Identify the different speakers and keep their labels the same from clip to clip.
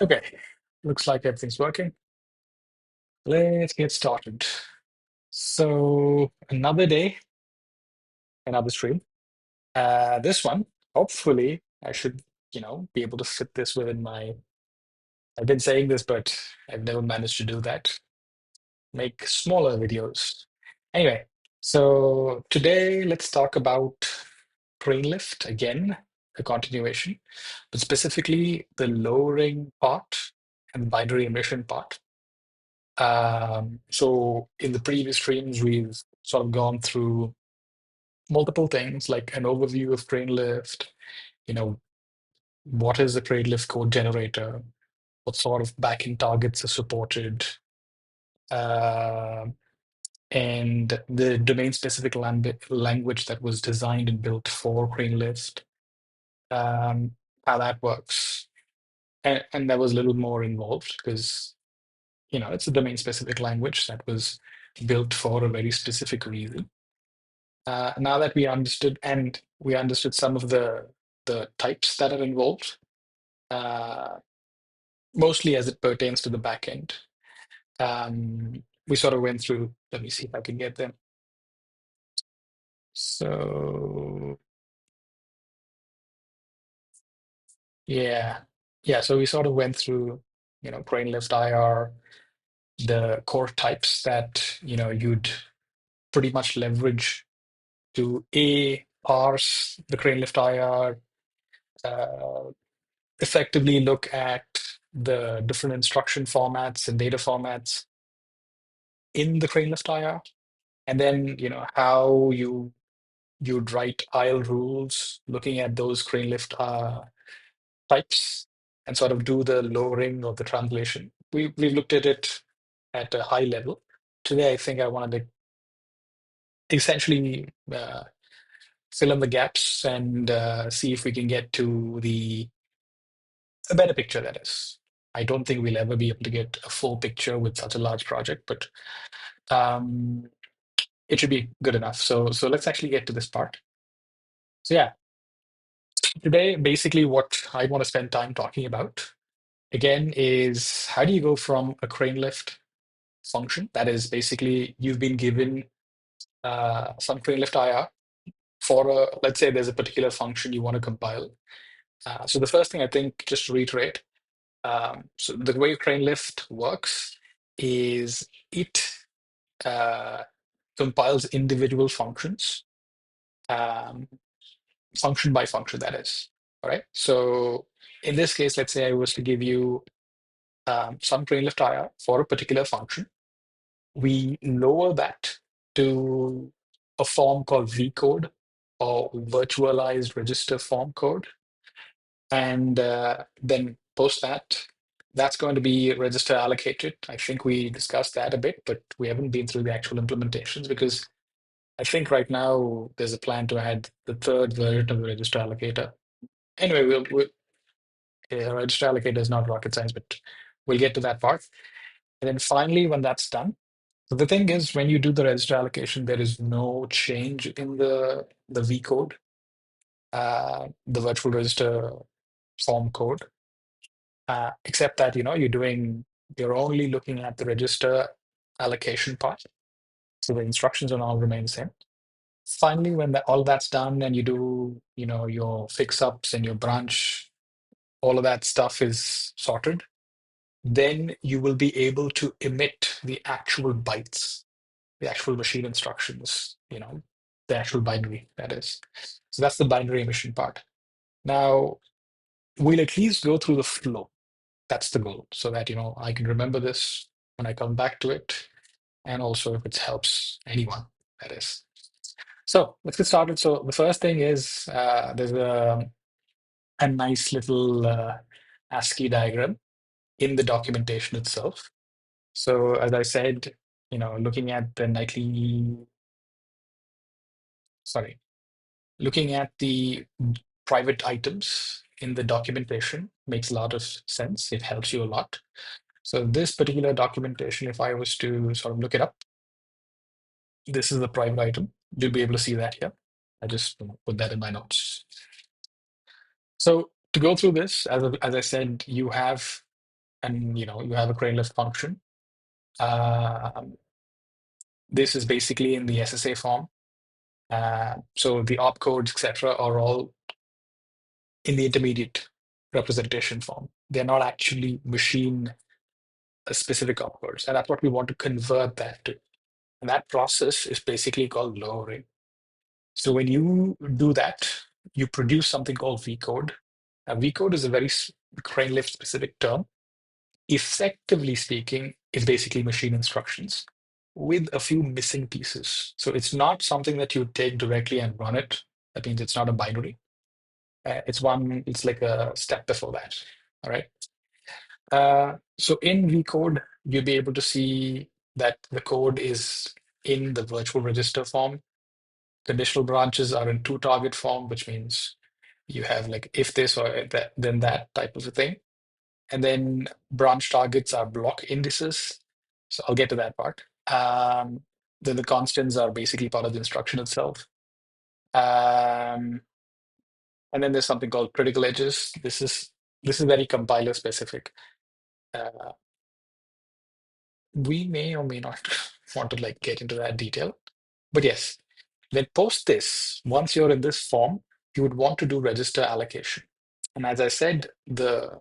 Speaker 1: Okay, looks like everything's working. Let's get started. So another day, another stream. This one, hopefully, I should, be able to fit this within my. I've been saying this, but I've never managed to do that. Make smaller videos. Anyway, so today let's talk about Cranelift again, a continuation, but specifically the lowering part and binary emission part. So in the previous streams, we've sort of gone through multiple things like an overview of Cranelift, you know, what is the Cranelift code generator, what sort of backend targets are supported, uh, and the domain-specific language that was designed and built for Cranelift, how that works. And that was a little more involved because, it's a domain-specific language that was built for a very specific reason. Now that we understood some of the types that are involved, uh, mostly as it pertains to the backend. We sort of went through. Let me see if I can get them. So yeah, yeah. So we sort of went through, Cranelift IR, the core types that you'd pretty much leverage to parse the Cranelift IR. Effectively look at the different instruction formats and data formats in the Cranelift IR, and then how you'd write IL rules, looking at those Cranelift types, and sort of do the lowering of the translation. We've looked at it at a high level. Today, I think I wanted to essentially fill in the gaps and see if we can get to a better picture, that is. I don't think we'll ever be able to get a full picture with such a large project, but um, it should be good enough. So let's actually get to this part. So yeah, today basically what I want to spend time talking about again is how do you go from a Cranelift function that is basically you've been given some Cranelift IR for let's say there's a particular function you want to compile. So the first thing I think, just to reiterate, so the way Cranelift works is it uh, compiles individual functions, um, function by function, that is. All right. So in this case, let's say I was to give you some Cranelift IR for a particular function. We lower that to a form called VCode, or virtualized register form code. And then post that, that's going to be register allocated. I think we discussed that a bit, but we haven't been through the actual implementations because I think right now there's a plan to add the third version of the register allocator. Anyway, register allocator is not rocket science, but we'll get to that part. And then finally, when that's done, so the thing is, when you do the register allocation, there is no change in the V code, the virtual register form code, except that you're only looking at the register allocation part. So the instructions and all remain the same. Finally, when all that's done and you do, your fix-ups and your branch, all of that stuff is sorted, then you will be able to emit the actual bytes, the actual machine instructions, the actual binary, that is. So that's the binary emission part. Now, we'll at least go through the flow. That's the goal, so that, I can remember this when I come back to it, and also if it helps anyone, that is. So let's get started. So the first thing is there's a nice little ASCII diagram in the documentation itself. So as I said, looking at the looking at the private items in the documentation makes a lot of sense. It helps you a lot. So this particular documentation, if I was to sort of look it up, this is the private item. You'll be able to see that here. I just put that in my notes. So to go through this, as I said, you have and you have a Cranelift function. Um, this is basically in the SSA form. So the opcodes, etc., are all in the intermediate representation form. They're not actually machine specific opcodes, and that's what we want to convert that to. And that process is basically called lowering. So when you do that, you produce something called VCode. Now, VCode is a very Cranelift specific term. Effectively speaking, it's basically machine instructions with a few missing pieces. So it's not something that you take directly and run it. That means it's not a binary. It's like a step before that. All right. So in VCode, you'll be able to see that the code is in the virtual register form. Conditional branches are in to-target form, which means you have like if this or that, then that type of a thing. And then branch targets are block indices. So I'll get to that part. Then the constants are basically part of the instruction itself. Um, and then there's something called critical edges. This is very compiler specific. Uh, we may or may not want to like get into that detail, but yes, then post this. Once you're in this form, you would want to do register allocation. And as I said, the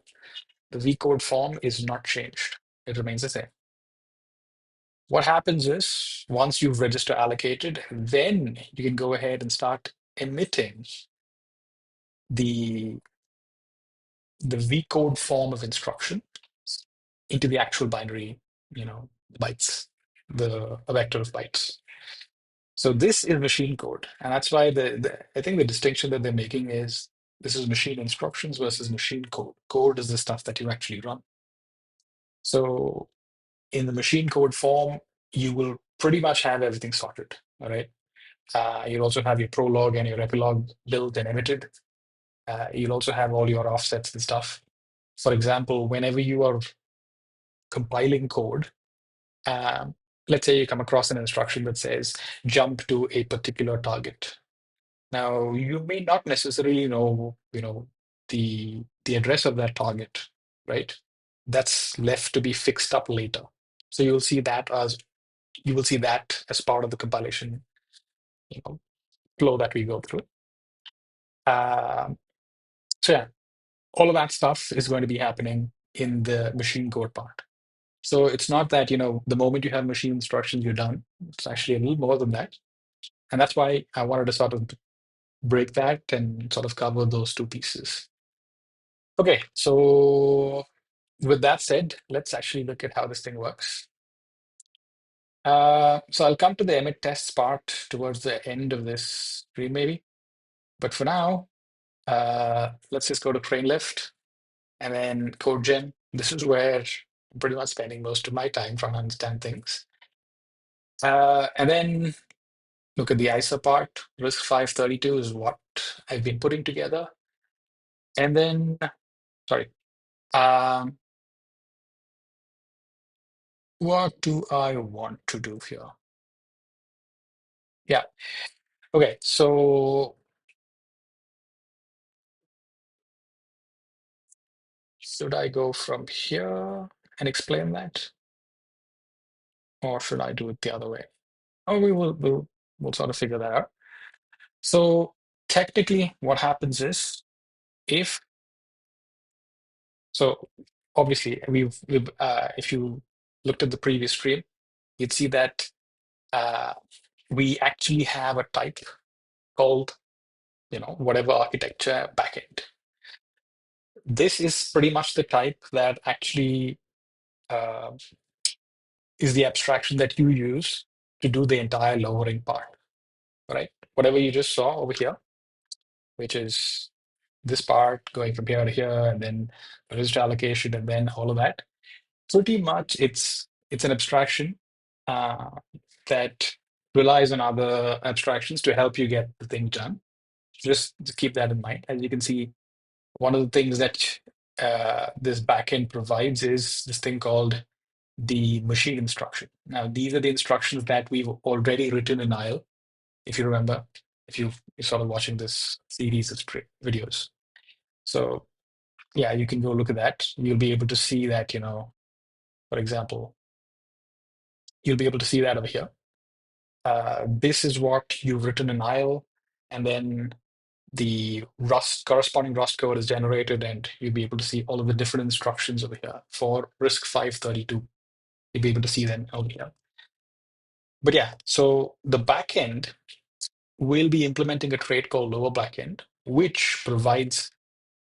Speaker 1: VCode form is not changed. It remains the same. What happens is once you've register allocated, then you can go ahead and start emitting the VCode form of instruction into the actual binary, bytes, a vector of bytes. So this is machine code, and that's why I think the distinction that they're making is this is machine instructions versus machine code. Code is the stuff that you actually run. So in the machine code form, you will pretty much have everything sorted. All right. You'll also have your prologue and your epilogue built and emitted. You'll also have all your offsets and stuff. For example, whenever you are compiling code, um, let's say you come across an instruction that says jump to a particular target. Now, you may not necessarily know, the address of that target, right? That's left to be fixed up later. So you will see that as part of the compilation, flow that we go through. Um, so yeah, all of that stuff is going to be happening in the machine code part. So it's not that, the moment you have machine instructions, you're done. It's actually a little more than that. And that's why I wanted to sort of break that and sort of cover those two pieces. Okay, so with that said, let's actually look at how this thing works. So I'll come to the emit tests part towards the end of this stream, maybe. But for now, let's just go to Cranelift and then CodeGen. This is where I'm pretty much spending most of my time trying to understand things. And then look at the ISA part. RISC 532 is what I've been putting together. And then, sorry, what do I want to do here? Yeah. Okay, so should I go from here and explain that? Or should I do it the other way? Oh, we'll sort of figure that out. So technically what happens is if so obviously we've if you looked at the previous stream, you'd see that we actually have a type called whatever architecture backend. This is pretty much the type that actually uh, is the abstraction that you use to do the entire lowering part, right? Whatever you just saw over here, which is this part going from here to here, and then register allocation, and then all of that. Pretty much, it's an abstraction uh, that relies on other abstractions to help you get the thing done. Just keep that in mind. As you can see, one of the things that this backend provides is this thing called the machine instruction. Now, these are the instructions that we've already written in IL, if you remember, if you're sort of watching this series of videos. So yeah, you can go look at that. You'll be able to see that, for example, you'll be able to see that over here. This is what you've written in IL, and then the Rust corresponding Rust code is generated, and you'll be able to see all of the different instructions over here for RISC 532. You'll be able to see them over here. But yeah, so the backend will be implementing a trait called lower backend, which provides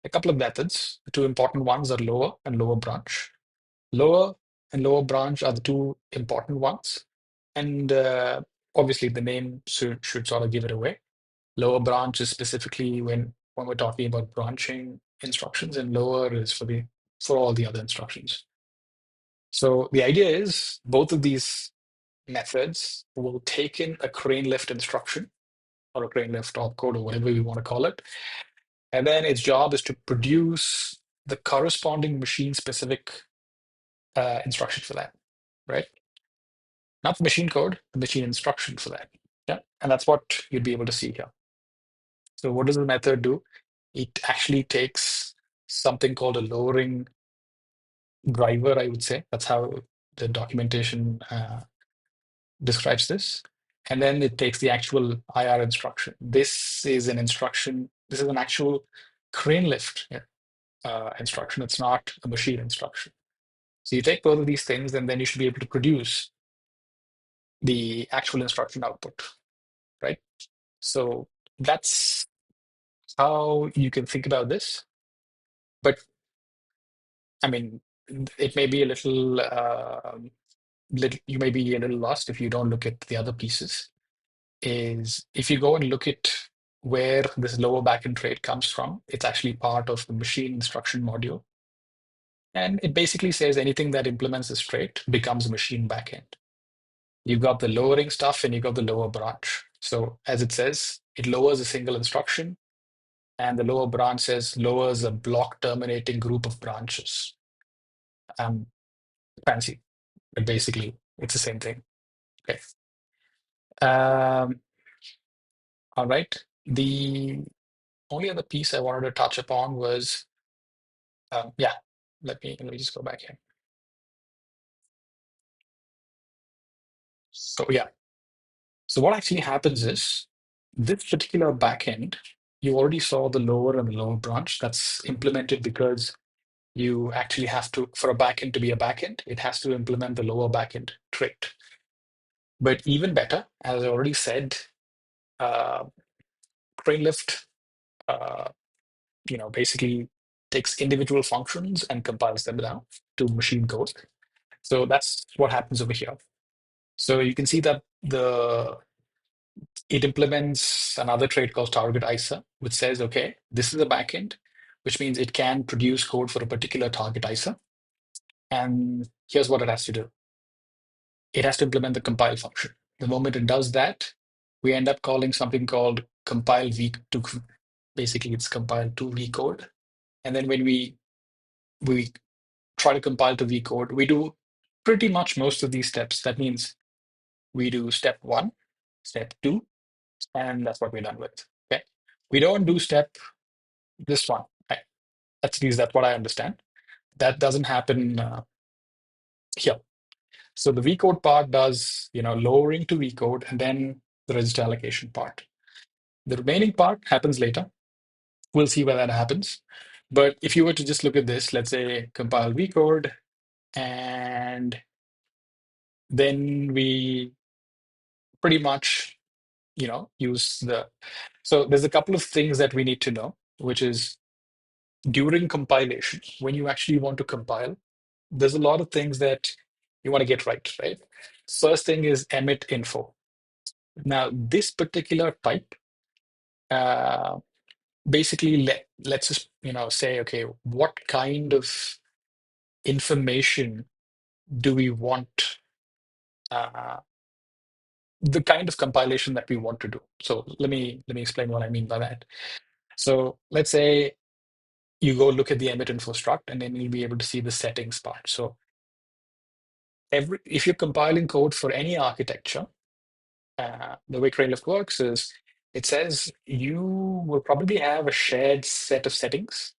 Speaker 1: a couple of methods. The two important ones are lower and lower branch. Lower and lower branch are the two important ones. And obviously, the name should sort of give it away. Lower branch is specifically when we're talking about branching instructions, and lower is for all the other instructions. So the idea is both of these methods will take in a Cranelift instruction or a Cranelift opcode or whatever we want to call it. And then its job is to produce the corresponding machine-specific instruction for that, right? Not the machine code, the machine instruction for that. Yeah, and that's what you'd be able to see here. So what does the method do? It actually takes something called a lowering driver, I would say. That's how the documentation describes this. And then it takes the actual IR instruction. This is an instruction, this is an actual Cranelift instruction. It's not a machine instruction. So you take both of these things, and then you should be able to produce the actual instruction output, right? So that's how you can think about this. But I mean, it may be a little, you may be a little lost if you don't look at the other pieces. Is if you go and look at where this lower backend trait comes from, it's actually part of the machine instruction module. And it basically says anything that implements this trait becomes a machine backend. You've got the lowering stuff and you've got the lower branch. So as it says, it lowers a single instruction, and the lower branch says lowers a block terminating group of branches. Fancy, but basically it's the same thing. Okay. Um, all right. The only other piece I wanted to touch upon was, yeah, let me just go back here. So yeah, so what actually happens is this particular backend, you already saw the lower and lower branch that's implemented because you actually have to, for a backend to be a backend, it has to implement the lower backend trait. But even better, as I already said, uh, Cranelift, uh, basically takes individual functions and compiles them down to machine code. So that's what happens over here. So you can see that it implements another trait called target ISA, which says, okay, this is a backend, which means it can produce code for a particular target ISA. And here's what it has to do. It has to implement the compile function. The moment it does that, we end up calling something called compile v to, basically it's compiled to VCode. And then when we try to compile to VCode, we do pretty much most of these steps. That means we do step 1, step 2, and that's what we're done with. Okay. We don't do this one. At least that's what I understand. That doesn't happen here. So the VCode part does, lowering to VCode, and then the register allocation part. The remaining part happens later. We'll see where that happens. But if you were to just look at this, let's say compile VCode, and then we pretty much, use so there's a couple of things that we need to know, which is during compilation, when you actually want to compile, there's a lot of things that you want to get right? First thing is emit info. Now, this particular type uh, basically let's just say, okay, what kind of information do we want, uh, the kind of compilation that we want to do. So let me explain what I mean by that. So let's say you go look at the emit info struct, and then you'll be able to see the settings part. So if you're compiling code for any architecture, the way Cranelift works is it says you will probably have a shared set of settings,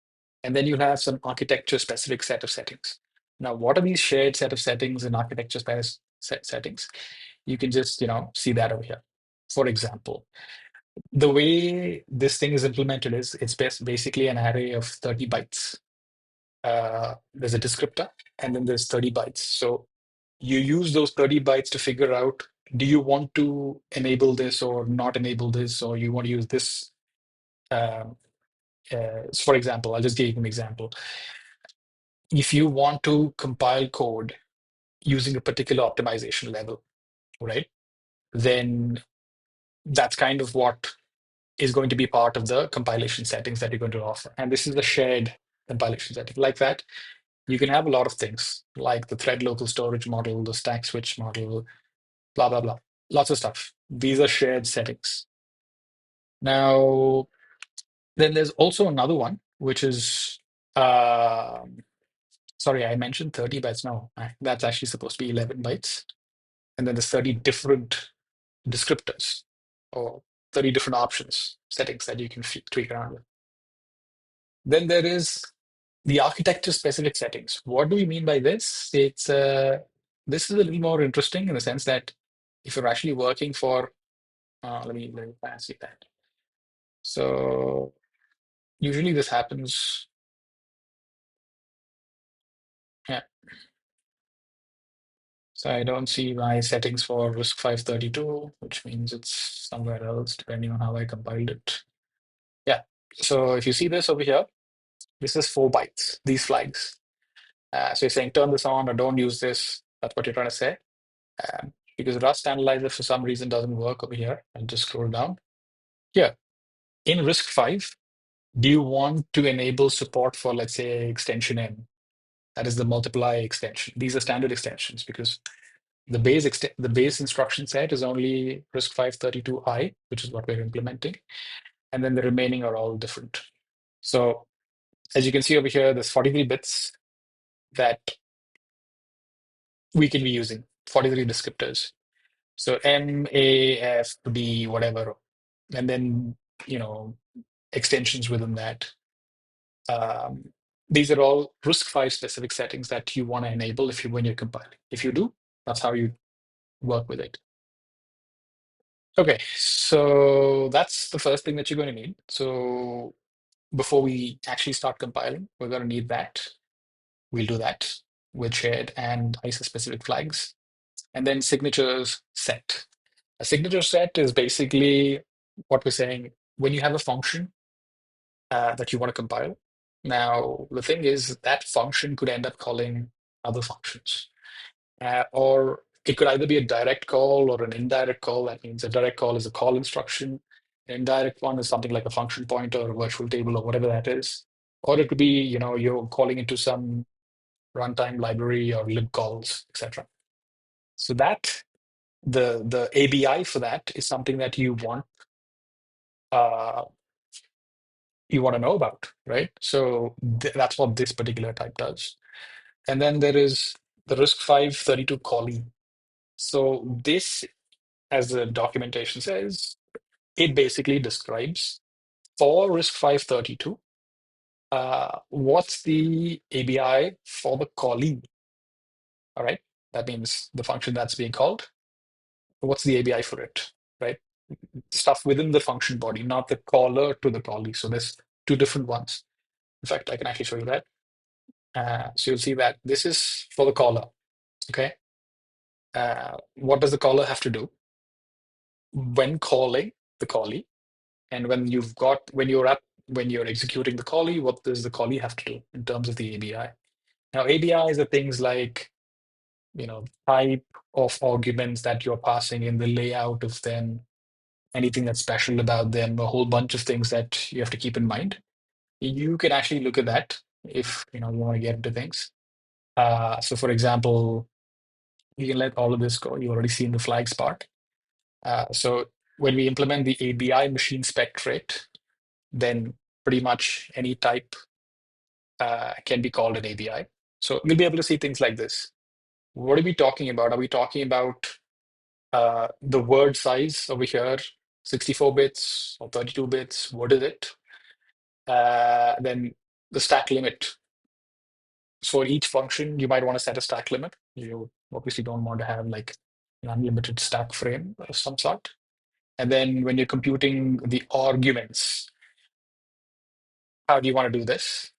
Speaker 1: And then you have some architecture specific set of settings. Now, what are these shared set of settings and architecture settings? You can just, see that over here. For example, the way this thing is implemented is basically an array of 30 bytes. There's a descriptor, and then there's 30 bytes. So you use those 30 bytes to figure out, do you want to enable this or not enable this, or you want to use this? For example, I'll just give you an example. If you want to compile code using a particular optimization level, right, then that's kind of what is going to be part of the compilation settings that you're going to offer. And this is the shared compilation setting. Like that, you can have a lot of things like the thread local storage model, the stack switch model, blah, blah, blah. Lots of stuff. These are shared settings. Now, then there's also another one, which is, sorry, I mentioned 30 bytes. No, that's actually supposed to be 11 bytes. And then there's 30 different descriptors or 30 different options, settings that you can tweak around with. Then there is the architecture specific settings. What do we mean by this? This is a little more interesting in the sense that if you're actually working for, let me fancy that. So usually this happens. Yeah. So I don't see my settings for RISC 532, which means it's somewhere else, depending on how I compiled it. Yeah. So if you see this over here, this is 4 bytes, these flags. So you're saying turn this on or don't use this. That's what you're trying to say. Because Rust Analyzer for some reason doesn't work over here. I'll just scroll down. Here, in RISC 5, do you want to enable support for, let's say, extension M? That is the multiply extension. These are standard extensions because the base instruction set is only RISC 532i, which is what we're implementing. And then the remaining are all different. So as you can see over here, there's 43 bits that we can be using, 43 descriptors. So M, A, F, B, whatever. And then, extensions within that. Um, these are all RISC-V specific settings that you want to enable when you're compiling. If you do, that's how you work with it. Okay, so that's the first thing that you're going to need. So before we actually start compiling, we're going to need that. We'll do that with shared and ISA-specific flags. And then signatures set. A signature set is basically what we're saying when you have a function that you want to compile. Now, the thing is that function could end up calling other functions, or it could either be a direct call or an indirect call. That means a direct call is a call instruction. An indirect one is something like a function pointer or a virtual table or whatever that is. Or it could be, you're calling into some runtime library or libcalls, etc. So that the ABI for that is something that uh, you want to know about, right? So that's what this particular type does. And then there is the RISC 532 callee. So this, as the documentation says, it basically describes for RISC 532, what's the ABI for the callee, all right? That means the function that's being called. What's the ABI for it, right? Stuff within the function body, not the caller to the callee. So there's two different ones. In fact, I can actually show you that. So you'll see that this is for the caller, okay? What does the caller have to do? When calling the callee, and when you're executing the callee, what does the callee have to do in terms of the ABI? Now, ABIs are things like, type of arguments that you're passing in, the layout of them, anything that's special about them, a whole bunch of things that you have to keep in mind. You can actually look at that if you want to get into things. So for example, you can let all of this go. You've already seen the flags part. So when we implement the ABI machine spec trait, then pretty much any type can be called an ABI. So we'll be able to see things like this. What are we talking about? Are we talking about the word size over here, 64 bits or 32 bits? What is it? Then the stack limit. For each function, you might want to set a stack limit. You obviously don't want to have like an unlimited stack frame of some sort. And then when you're computing the arguments, how do you want to do this?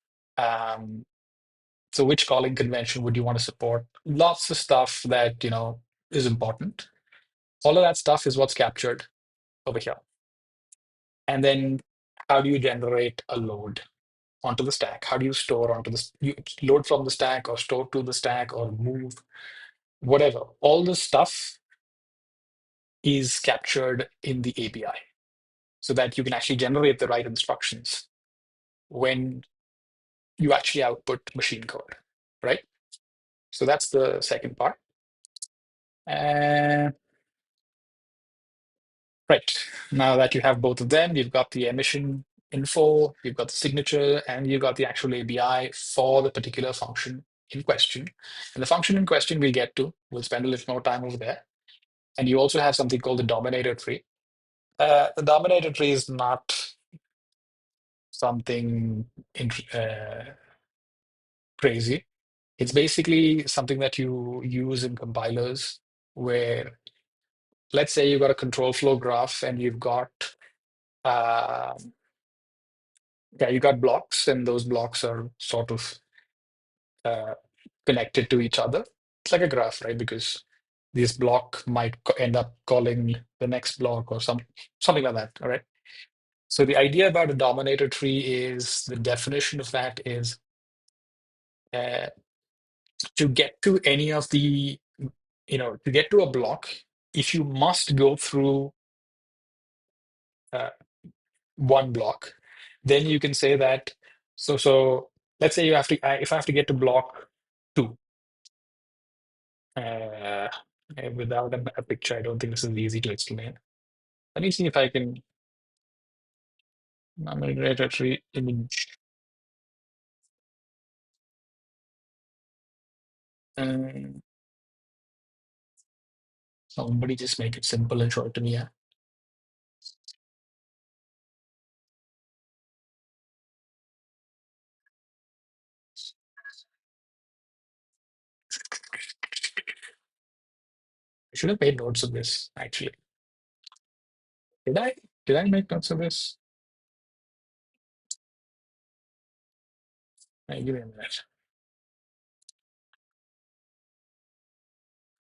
Speaker 1: So which calling convention would you want to support? Lots of stuff that, is important. All of that stuff is what's captured over here. And then how do you generate a load onto the stack? How do you store onto this? You load from the stack or store to the stack or move, whatever. All this stuff is captured in the API so that you can actually generate the right instructions when you actually output machine code, right? So that's the second part. And right, now that you have both of them, you've got the emission info, you've got the signature, and you've got the actual API for the particular function in question. And the function in question we'll get to. We'll spend a little more time over there. And you also have something called the Dominator tree. The Dominator tree is not something crazy. It's basically something that you use in compilers where, let's say you've got a control flow graph and you've got uh, you got blocks, and those blocks are sort of uh, connected to each other. It's like a graph, right? Because this block might end up calling the next block or something like that. All right. So the idea about a Dominator tree is the definition of that is uh, to get to any of the, to get to a block, if you must go through uh, one block, then you can say that. So let's say if I have to get to block two, uh, without a picture, I don't think this is easy to explain. Let me see if I can generate a tree image. Um, Somebody just make it simple and show it to me. Yeah. I should have made notes of this actually. Did I? Did I make notes of this? Give me a minute.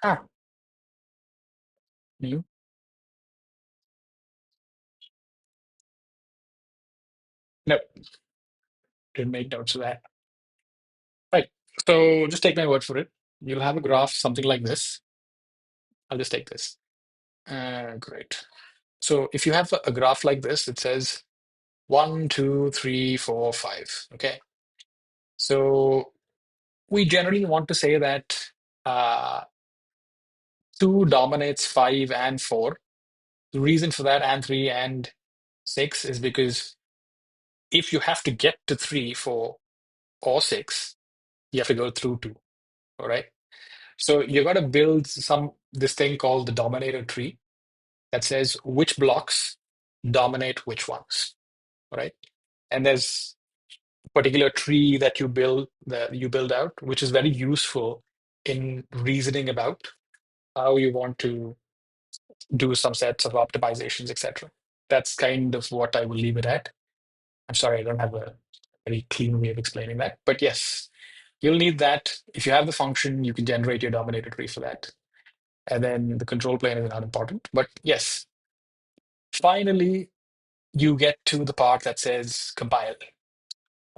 Speaker 1: Ah, new. No, didn't make notes of that. Right. So just take my word for it. You'll have a graph, something like this. I'll just take this. Great. So if you have a graph like this, it says 1, 2, 3, 4, 5. Okay. So we generally want to say that uh, 2 dominates 5 and 4. The reason for that, and 3 and 6, is because if you have to get to 3, 4, or 6, you have to go through 2. All right. So you got to build this thing called the Dominator tree that says which blocks dominate which ones. All right. And there's a particular tree that you build out, which is very useful in reasoning about how you want to do some sets of optimizations, etc. That's kind of what I will leave it at. I'm sorry, I don't have a very clean way of explaining that. But yes, you'll need that. If you have the function, you can generate your Dominator tree for that. And then the control plane is not important. But yes, finally, you get to the part that says compile.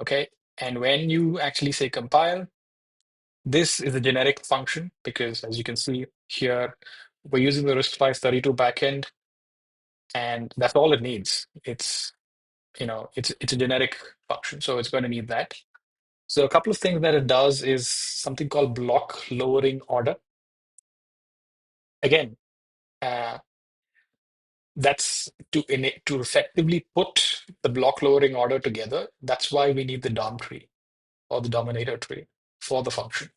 Speaker 1: Okay. And when you actually say compile, this is a generic function because, as you can see here, we're using the RISC-V 32 backend, and that's all it needs. It's a generic function, so it's going to need that. So a couple of things that it does is something called block lowering order. Again, uh, that's to effectively put the block lowering order together. That's why we need the DOM tree or the Dominator tree for the function,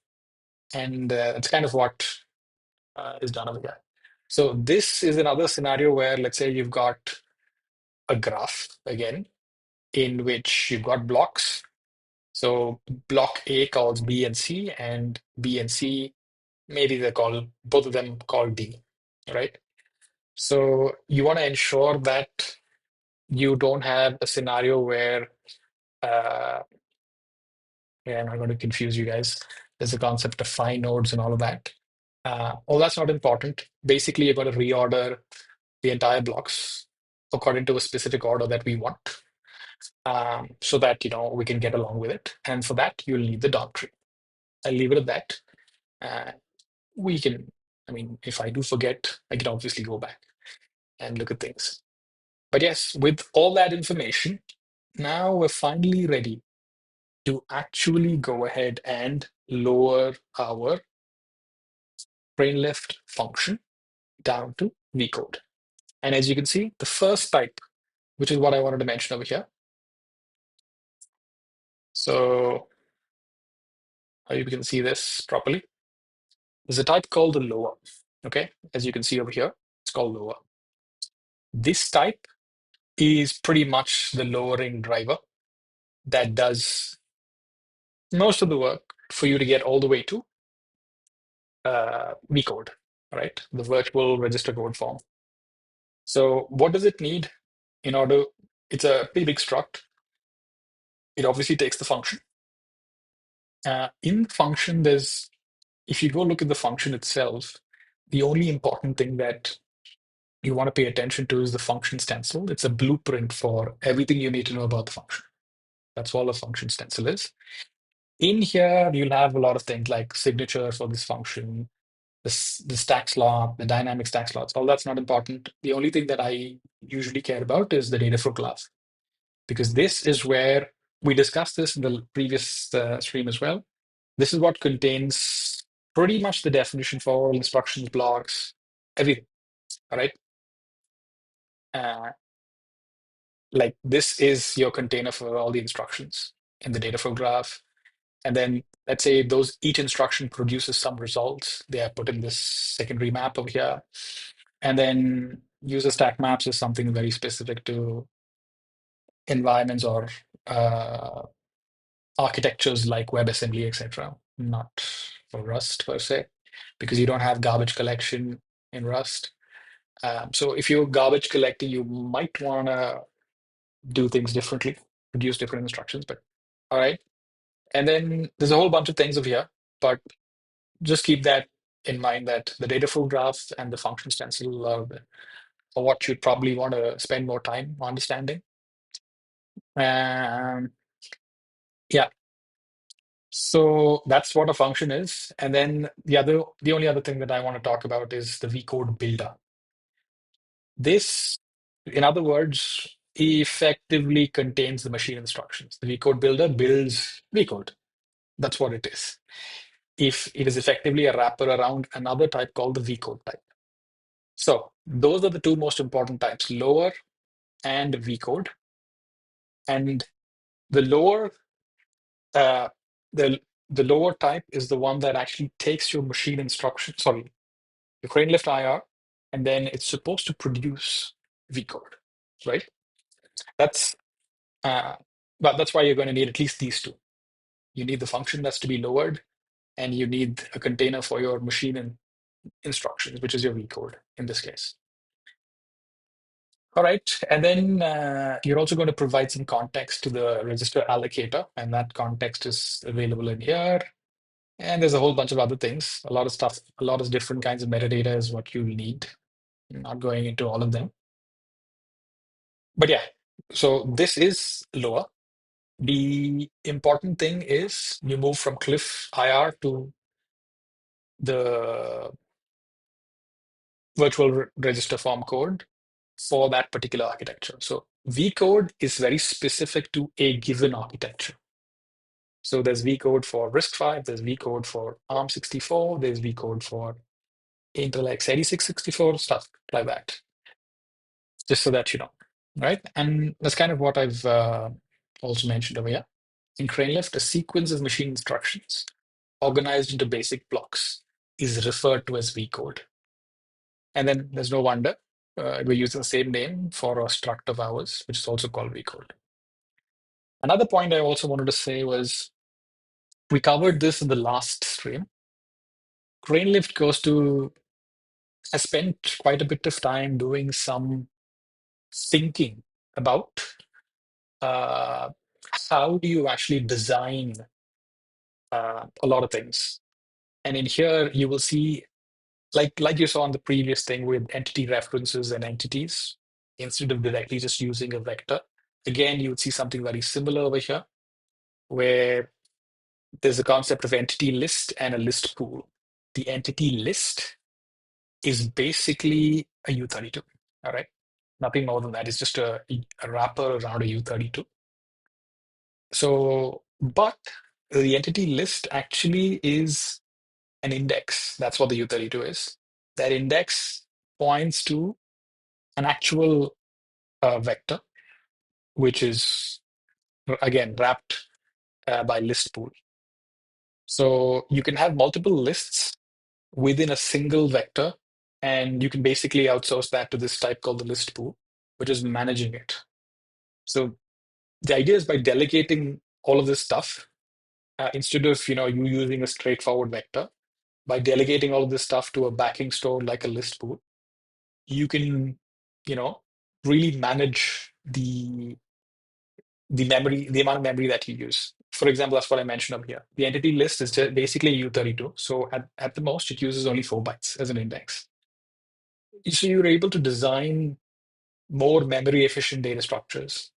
Speaker 1: and that's kind of what is done over here. So this is another scenario where, let's say you've got a graph again, in which you've got blocks. So block A calls B and C, and B and C, maybe they call both of them call D, right? So you want to ensure that you don't have a scenario where, yeah, I'm not going to confuse you guys. There's a concept of fine nodes and all of that. All that's not important. Basically, you're going to reorder the entire blocks according to a specific order that we want, so that we can get along with it. And for that, you'll need the dot tree. I'll leave it at that. Uh, we can, I mean, if I do forget, I can obviously go back and look at things. But yes, with all that information, now we're finally ready to actually go ahead and lower our Cranelift function down to VCode. And as you can see, the first type, which is what I wanted to mention over here. So I hope you can see this properly. There's a type called the lower. Okay, as you can see over here, it's called lower. This type is pretty much the lowering driver that does most of the work for you to get all the way to VCode, right? The virtual register code form. So what does it need in order? It's a pretty big struct. It obviously takes the function. In the function, if you go look at the function itself, the only important thing that you want to pay attention to is the function stencil. It's a blueprint for everything you need to know about the function. That's all a function stencil is. In here, you'll have a lot of things like signature for this function, the stack slot, the dynamic stack slots. All that's not important. The only thing that I usually care about is the data flow class, because this is where we discussed this in the previous stream as well. This is what contains pretty much the definition for all instructions, blocks, everything. All right. Like this is your container for all the instructions in the data flow graph. And then let's say each instruction produces some results. They are put in this secondary map over here. And then user stack maps is something very specific to environments or architectures like WebAssembly, etc. Not for Rust per se, because you don't have garbage collection in Rust. So if you're garbage collecting, you might want to do things differently, produce different instructions, but all right. And then there's a whole bunch of things over here, but just keep that in mind that the data flow graph and the function stencil are what you'd probably want to spend more time understanding. Yeah, so that's what a function is. And then the only other thing that I want to talk about is the VCode builder. This, in other words, effectively contains the machine instructions. The VCode builder builds VCode. That's what it is. If it is effectively a wrapper around another type called the VCode type. So those are the two most important types, lower and VCode. And the lower, uh, the the lower type is the one that actually takes your machine instruction, sorry, your Cranelift IR, and then it's supposed to produce VCode, right? That's but that's why you're going to need at least these two. You need the function that's to be lowered, and you need a container for your machine instructions, which is your VCode in this case. All right, and then you're also going to provide some context to the register allocator, and that context is available in here. And there's a whole bunch of other things, a lot of stuff, a lot of different kinds of metadata is what you need. I'm not going into all of them. But yeah, so this is Loa. The important thing is you move from CLIF IR to the virtual register form code for that particular architecture. So VCode is very specific to a given architecture. So there's VCode for RISC-V, there's VCode for ARM64, there's VCode for Intel x86-64, stuff like that, just so that you know, right? And that's kind of what I've also mentioned over here. In Cranelift, a sequence of machine instructions organized into basic blocks is referred to as VCode. And then there's no wonder we're using the same name for a struct of ours, which is also called VCode. Another point I also wanted to say was we covered this in the last stream. Cranelift has spent quite a bit of time doing some thinking about uh, how do you actually design a lot of things. And in here, you will see, like you saw on the previous thing with entity references and entities, instead of directly just using a vector, again, you would see something very similar over here, where there's a concept of entity list and a list pool. The entity list is basically a U32, all right? Nothing more than that. It's just a wrapper around a U32. So, but the entity list actually is an index. That's what the U32 is. That index points to an actual vector, which is, again, wrapped by list pool. So you can have multiple lists within a single vector, and you can basically outsource that to this type called the list pool, which is managing it. So the idea is by delegating all of this stuff, instead of you using a straightforward vector, by delegating all of this stuff to a backing store like a list pool, you can you know really manage the memory, the amount of memory that you use. For example, that's what I mentioned up here. The entity list is just basically U32. So at the most, it uses only 4 bytes as an index. So you're able to design more memory efficient data structures,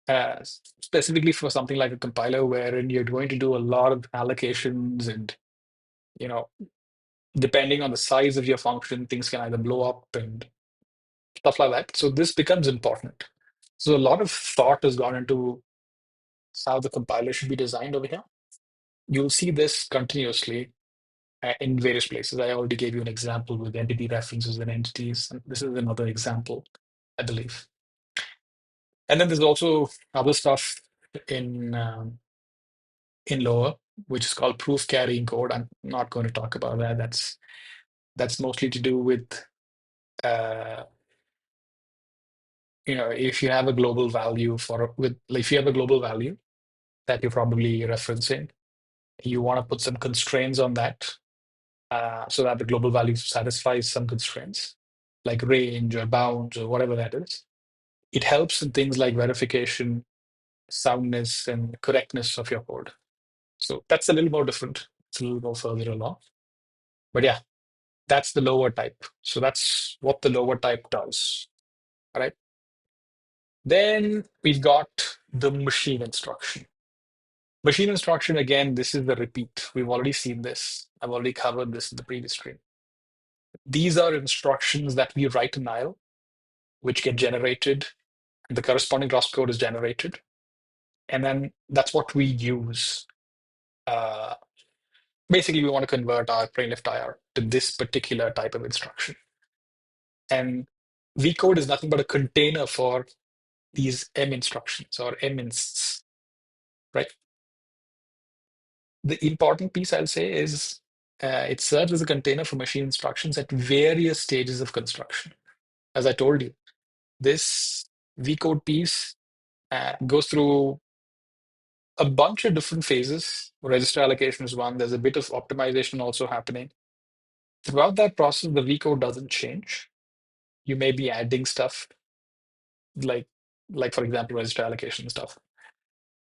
Speaker 1: uh, specifically for something like a compiler, wherein you're going to do a lot of allocations and, you know, depending on the size of your function, things can either blow up and stuff like that. So this becomes important. So a lot of thought has gone into how the compiler should be designed over here. You'll see this continuously in various places. I already gave you an example with entity references and entities. And this is another example, I believe. And then there's also other stuff in Lua, which is called proof carrying code. I'm not going to talk about that. That's mostly to do with uh, if you have a global value if you have a global value that you're probably referencing, you want to put some constraints on that, so that the global value satisfies some constraints, like range or bounds or whatever that is. It helps in things like verification, soundness, and correctness of your code. So that's a little more different. It's a little more further along. But yeah, that's the lower type. So that's what the lower type does. All right. Then we've got the machine instruction. Machine instruction, again, this is the repeat. We've already seen this. I've already covered this in the previous stream. These are instructions that we write in IL, which get generated. The corresponding ROS code is generated. And then that's what we use. Uh, Basically, we want to convert our Cranelift IR to this particular type of instruction. And VCode is nothing but a container for these M instructions or MInsts, right? The important piece I'll say is it serves as a container for machine instructions at various stages of construction. As I told you, this VCode piece goes through a bunch of different phases. Register allocation is one. There's a bit of optimization also happening. Throughout that process, the VCode doesn't change. You may be adding stuff like, for example, register allocation stuff.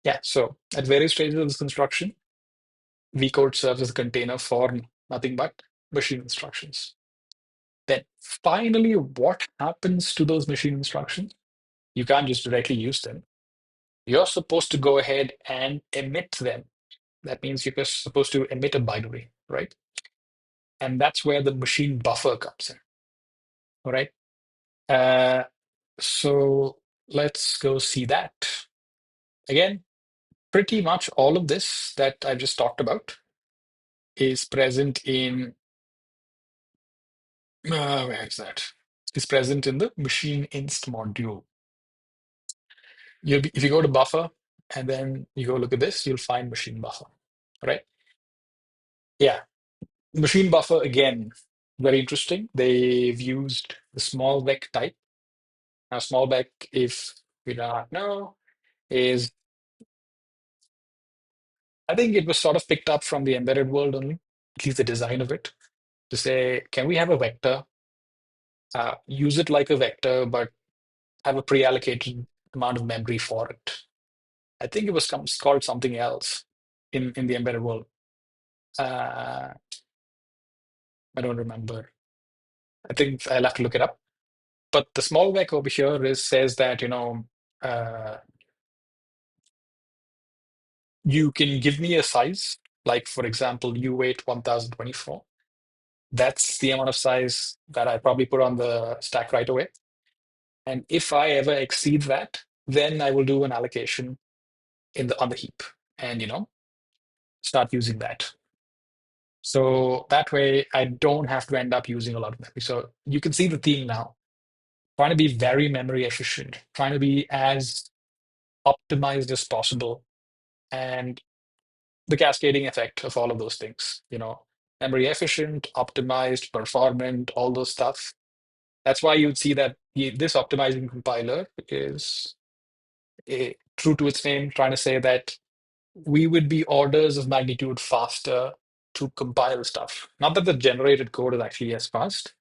Speaker 1: Yeah, so at various stages of this construction, VCode serves as a container for nothing but machine instructions. Then finally, what happens to those machine instructions? You can't just directly use them. You're supposed to go ahead and emit them. That means you're supposed to emit a binary, right? And that's where the machine buffer comes in. All right. So let's go see that. Again, pretty much all of this that I've just talked about is present in, where is that? Is present in the MachInst module. If you go to buffer and then you go look at this, you'll find machine buffer, right? Yeah, machine buffer, again, very interesting. They've used the small vec type. Now, small vec, if we don't know, is I think it was sort of picked up from the embedded world only, at least the design of it, to say, can we have a vector, use it like a vector, but have a pre-allocated amount of memory for it? I think it was called something else in the embedded world. I don't remember. I think I'll have to look it up. But the small vec over here says that, uh, you can give me a size, like for example, you weight 1024. That's the amount of size that I probably put on the stack right away. And if I ever exceed that, then I will do an allocation on the heap and start using that. So that way I don't have to end up using a lot of memory. So you can see the theme now. Trying to be very memory efficient, trying to be as optimized as possible, and the cascading effect of all of those things, memory efficient, optimized, performant, all those stuff. That's why you'd see that this optimizing compiler is true to its name, trying to say that we would be orders of magnitude faster to compile stuff. Not that the generated code is actually as fast,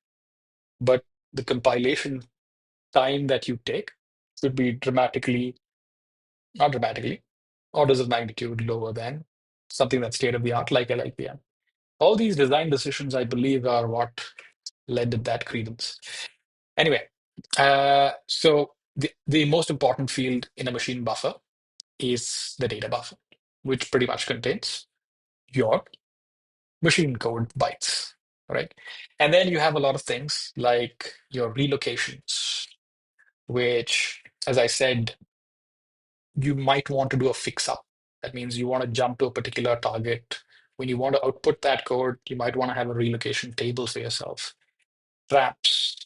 Speaker 1: but the compilation time that you take should be not dramatically, orders of magnitude lower than something that's state of the art like LLVM. All these design decisions, I believe, are what led to that credence. Anyway, so the most important field in a machine buffer is the data buffer, which pretty much contains your machine code bytes, right? And then you have a lot of things like your relocations, which, as I said, you might want to do a fix up. That means you want to jump to a particular target. When you want to output that code, you might want to have a relocation table for yourself. Traps.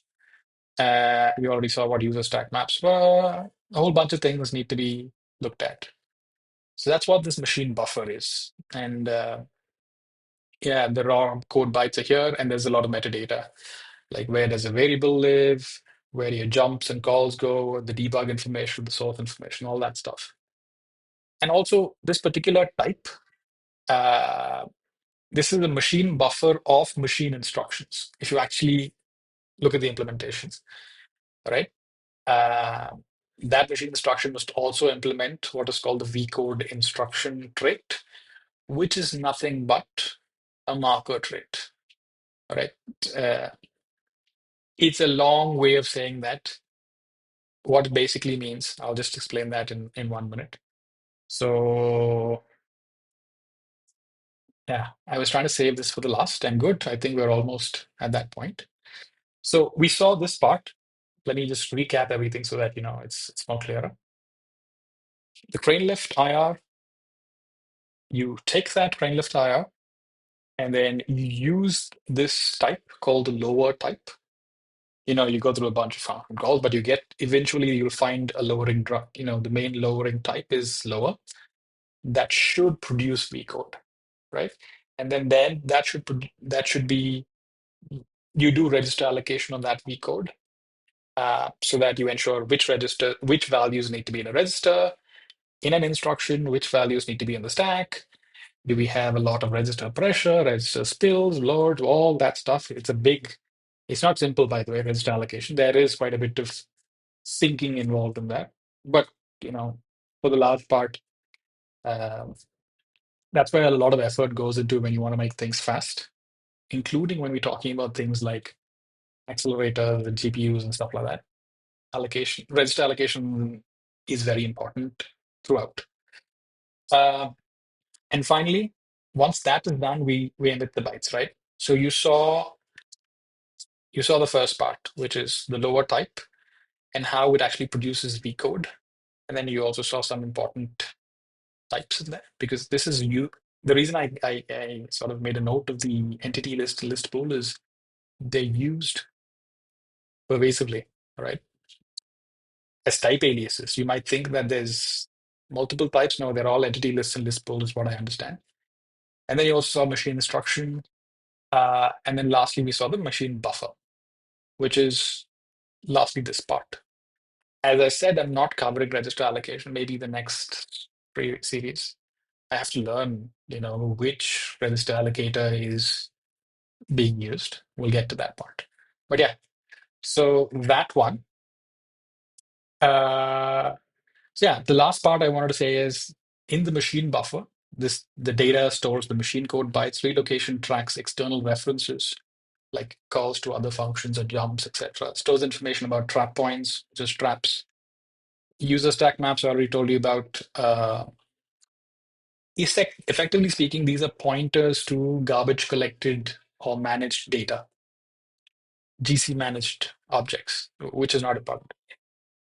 Speaker 1: We already saw what user stack maps were. A whole bunch of things need to be looked at. So that's what this machine buffer is. And yeah, the raw code bytes are here, and there's a lot of metadata, like where does a variable live, where your jumps and calls go, the debug information, the source information, all that stuff. And also this particular type, uh, this is a machine buffer of machine instructions. If you actually look at the implementations, right? Uh, that machine instruction must also implement what is called the VCode instruction trait, which is nothing but a marker trait, right? Uh, it's a long way of saying that. What it basically means, I'll just explain that in 1 minute. So yeah, I was trying to save this for the last, and good. I think we're almost at that point. So we saw this part. Let me just recap everything so that it's more clearer. The Cranelift IR, you take that Cranelift IR, and then you use this type called the lower type. You go through a bunch of function calls, but eventually you'll find a lowering drop. The main lowering type is lower. That should produce VCode, right? And then that should be, you do register allocation on that VCode, so that you ensure which values need to be in a register, in an instruction, which values need to be in the stack. Do we have a lot of register pressure, register spills, loads, all that stuff? It's not simple, by the way, register allocation. There is quite a bit of thinking involved in that. But, for the large part, um, that's where a lot of effort goes into when you want to make things fast, including when we're talking about things like accelerators and GPUs and stuff like that. Register allocation is very important throughout. And finally, once that is done, we end with the bytes, right? So you saw the first part, which is the lower type and how it actually produces VCode. And then you also saw some important types in there, because this is the reason I sort of made a note of the entity list pool is they're used pervasively, right? As type aliases. You might think that there's multiple types. No, they're all entity lists and list pool is what I understand. And then you also saw machine instruction. And then lastly, we saw the machine buffer, which is lastly this part. As I said, I'm not covering register allocation, maybe the next series. I have to learn, which register allocator is being used. We'll get to that part. But yeah, so that one. Uh, so yeah, the last part I wanted to say is in the machine buffer, the data stores the machine code bytes, relocation tracks external references like calls to other functions or jumps, etc. Stores information about trap points, just traps. User stack maps I already told you about. Effectively speaking, these are pointers to garbage collected or managed data, GC managed objects, which is not important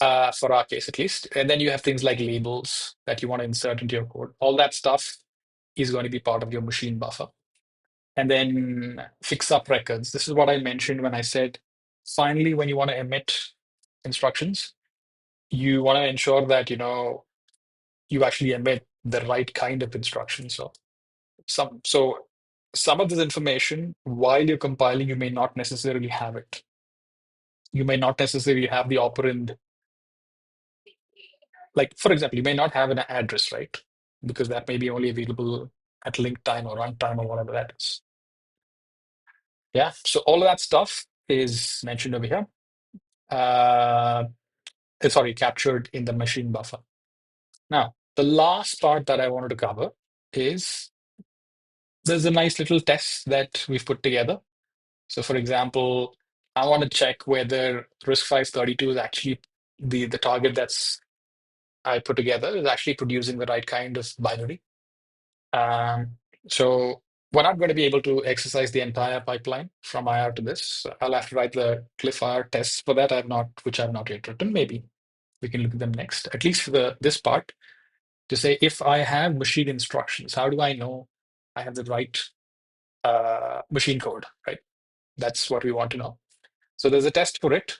Speaker 1: for our case at least. And then you have things like labels that you want to insert into your code. All that stuff is going to be part of your machine buffer. And then fix up records. This is what I mentioned when I said, finally, when you want to emit instructions, you want to ensure that you actually emit the right kind of instruction. So some of this information, while you're compiling, you may not necessarily have it. You may not necessarily have the operand. Like, for example, you may not have an address, right? Because that may be only available at link time or runtime or whatever that is. Yeah. So all of that stuff is mentioned over here. Sorry, captured in the machine buffer. Now, the last part that I wanted to cover is there's a nice little test that we've put together. So, for example, I want to check whether RISC-V32 is actually the target that's I put together is actually producing the right kind of binary. Um, so we're not going to be able to exercise the entire pipeline from IR to this. I'll have to write the CLIF IR tests for that. Which I've not yet written. Maybe we can look at them next. At least for this part, to say if I have machine instructions, how do I know I have the right machine code? Right. That's what we want to know. So there's a test for it.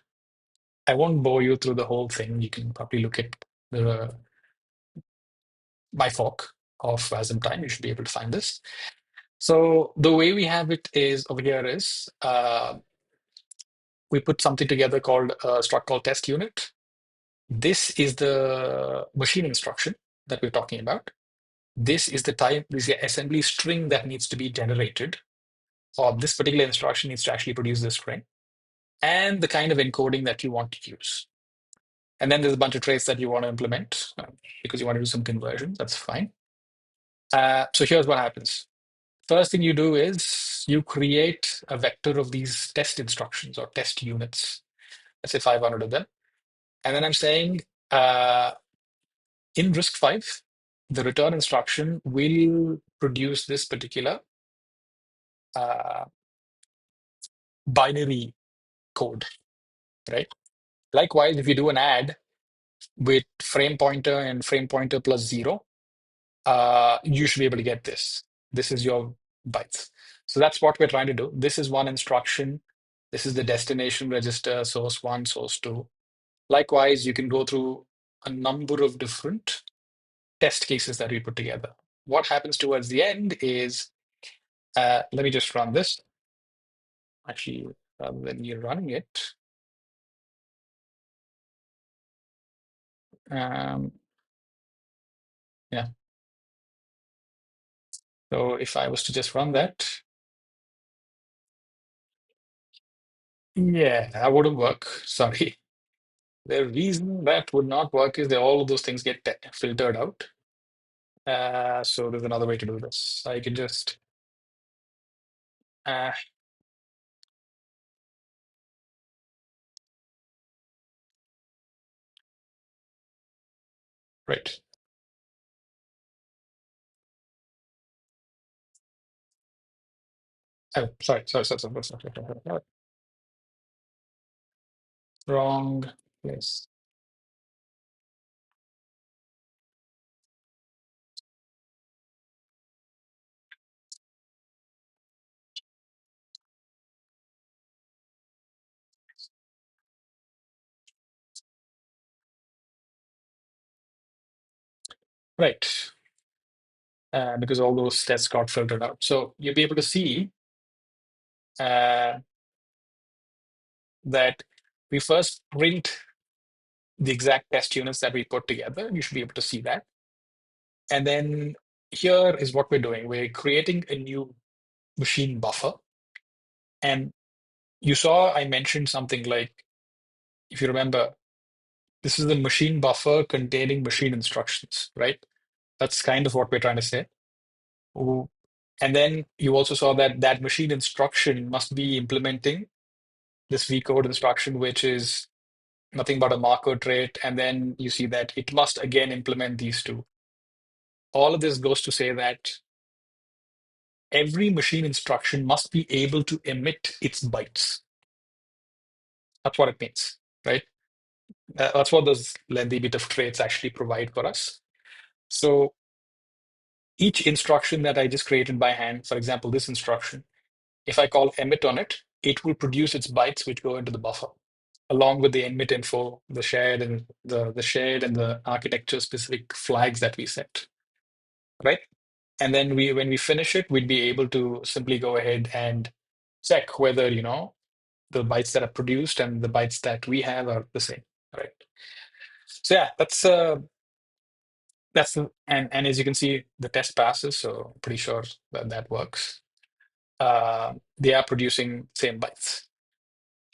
Speaker 1: I won't bore you through the whole thing. You can probably look at my fork of Wasm time. You should be able to find this. So the way we have it is over here is we put something together called a struct called test unit. This is the machine instruction that we're talking about. This is the assembly string that needs to be generated, or this particular instruction needs to actually produce this string, and the kind of encoding that you want to use. And then there's a bunch of traits that you want to implement because you want to do some conversions. That's fine. So here's what happens. First thing you do is you create a vector of these test instructions or test units. Let's say 500 of them. And then I'm saying in RISC-V, the return instruction will produce this particular binary code, right? Likewise, if you do an add with frame pointer and frame pointer plus 0, you should be able to get this. This is your bytes. So that's what we're trying to do. This is one instruction. This is the destination register, source 1, source 2. Likewise, you can go through a number of different test cases that we put together. What happens towards the end is, let me just run this. Actually, rather than you running it, yeah. So if I was to just run that, yeah, that wouldn't work. Sorry. The reason that would not work is that all of those things get filtered out. So there's another way to do this. I can just, uh, right. Oh, sorry. Wrong place. Right. Because all those tests got filtered out. So you'll be able to see that we first print the exact test units that we put together. You should be able to see that. And then here is what we're doing. We're creating a new machine buffer. And you saw I mentioned something like, if you remember, this is the machine buffer containing machine instructions, right? That's kind of what we're trying to say. Ooh. And then you also saw that that machine instruction must be implementing this VCode instruction, which is nothing but a marker trait. And then you see that it must again implement these two. All of this goes to say that every machine instruction must be able to emit its bytes. That's what it means, right? That's what those lengthy bit of traits actually provide for us. So each instruction that I just created by hand, for example, this instruction, if I call emit on it, it will produce its bytes which go into the buffer, along with the emit info, the shared and the shared and the architecture specific flags that we set, right? And then when we finish it, we'd be able to simply go ahead and check whether, the bytes that are produced and the bytes that we have are the same, right? So yeah, and as you can see, the test passes, so I'm pretty sure that that works. They are producing same bytes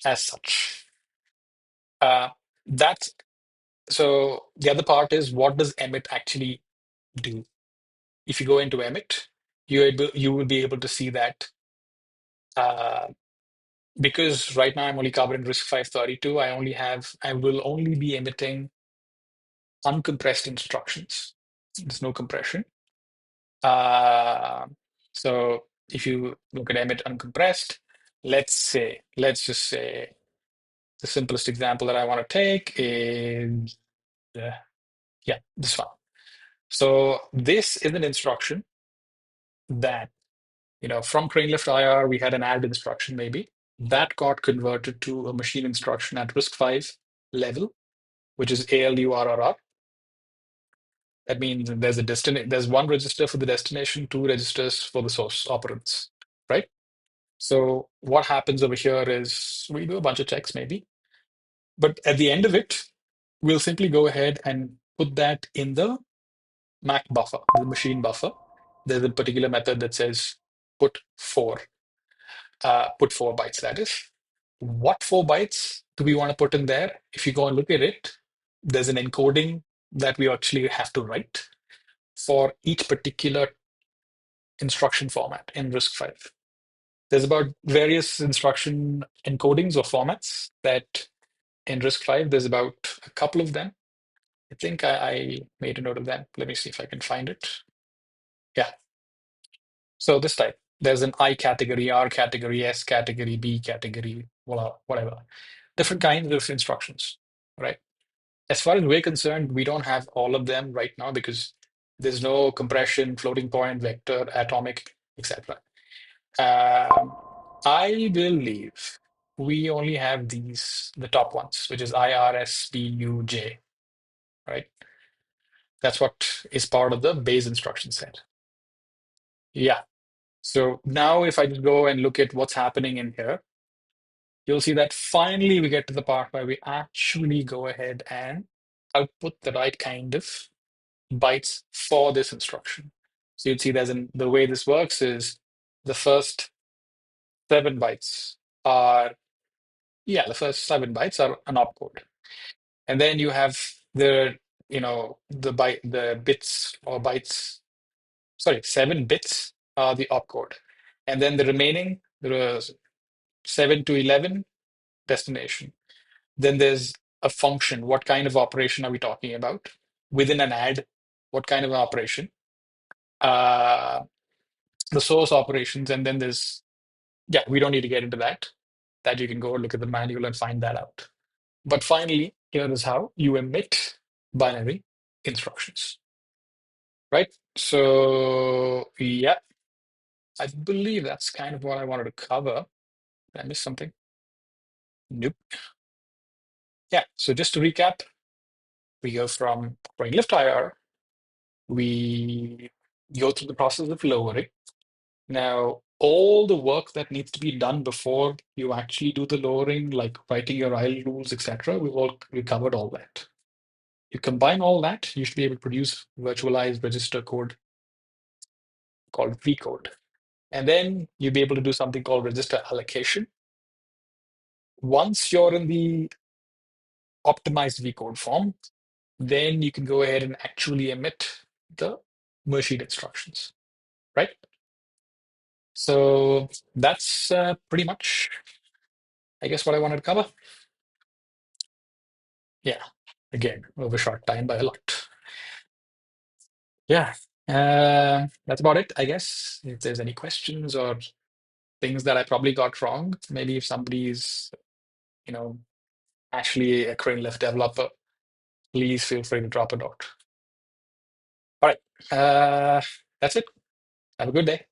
Speaker 1: as such. That's so the other part is, what does emit actually do? If you go into emit, you will be able to see that uh, because right now I'm only covering RISC-V 32, I will only be emitting uncompressed instructions. There's no compression. Uh, so if you look at emit uncompressed, let's just say the simplest example that I want to take is, yeah, this one. So this is an instruction that, from Cranelift IR, we had an add instruction maybe. That got converted to a machine instruction at RISC-V level, which is ALURRR. That means there's one register for the destination, two registers for the source operands, right? So what happens over here is we do a bunch of checks maybe, but at the end of it, we'll simply go ahead and put that in the MachBuffer, the machine buffer. There's a particular method that says put 4 bytes, that is. What 4 bytes do we want to put in there? If you go and look at it, there's an encoding that we actually have to write for each particular instruction format in RISC-V. There's about various instruction encodings or formats that in RISC-V, there's about a couple of them. I think I made a note of them. Let me see if I can find it. Yeah. So this type, there's an I category, R category, S category, B category, whatever. Different kinds of instructions, right? As far as we're concerned, we don't have all of them right now because there's no compression, floating point, vector, atomic, etc. I believe we only have the top ones, which is I, R, S, B, U, J, right? That's what is part of the base instruction set. Yeah. So now if I just go and look at what's happening in here, you'll see that finally we get to the part where we actually go ahead and output the right kind of bytes for this instruction. So you'd see the way this works is the first 7 bytes are, the first 7 bytes are an opcode. And then you have the bits or bytes, sorry, 7 bits are the opcode. And then the remaining, there are 7 to 11 destination. Then there's a function. What kind of operation are we talking about? Within an add, what kind of an operation? The source operations, and then we don't need to get into that. That you can go look at the manual and find that out. But finally, here is how you emit binary instructions, right? So yeah, I believe that's kind of what I wanted to cover. Did I miss something? Nope. Yeah, so just to recap, we go from Cranelift IR, we go through the process of lowering. Now, all the work that needs to be done before you actually do the lowering, like writing your IL rules, etc., we covered all that. You combine all that, you should be able to produce virtualized register code called VCode. And then you'll be able to do something called register allocation. Once you're in the optimized VCode form, then you can go ahead and actually emit the machine instructions, right? So that's pretty much, I guess, what I wanted to cover. Yeah, again, overshot time by a lot. Yeah, that's about it, I guess. If there's any questions or things that I probably got wrong, maybe if somebody's, actually a Cranelift developer, please feel free to drop a note. All right, that's it. Have a good day.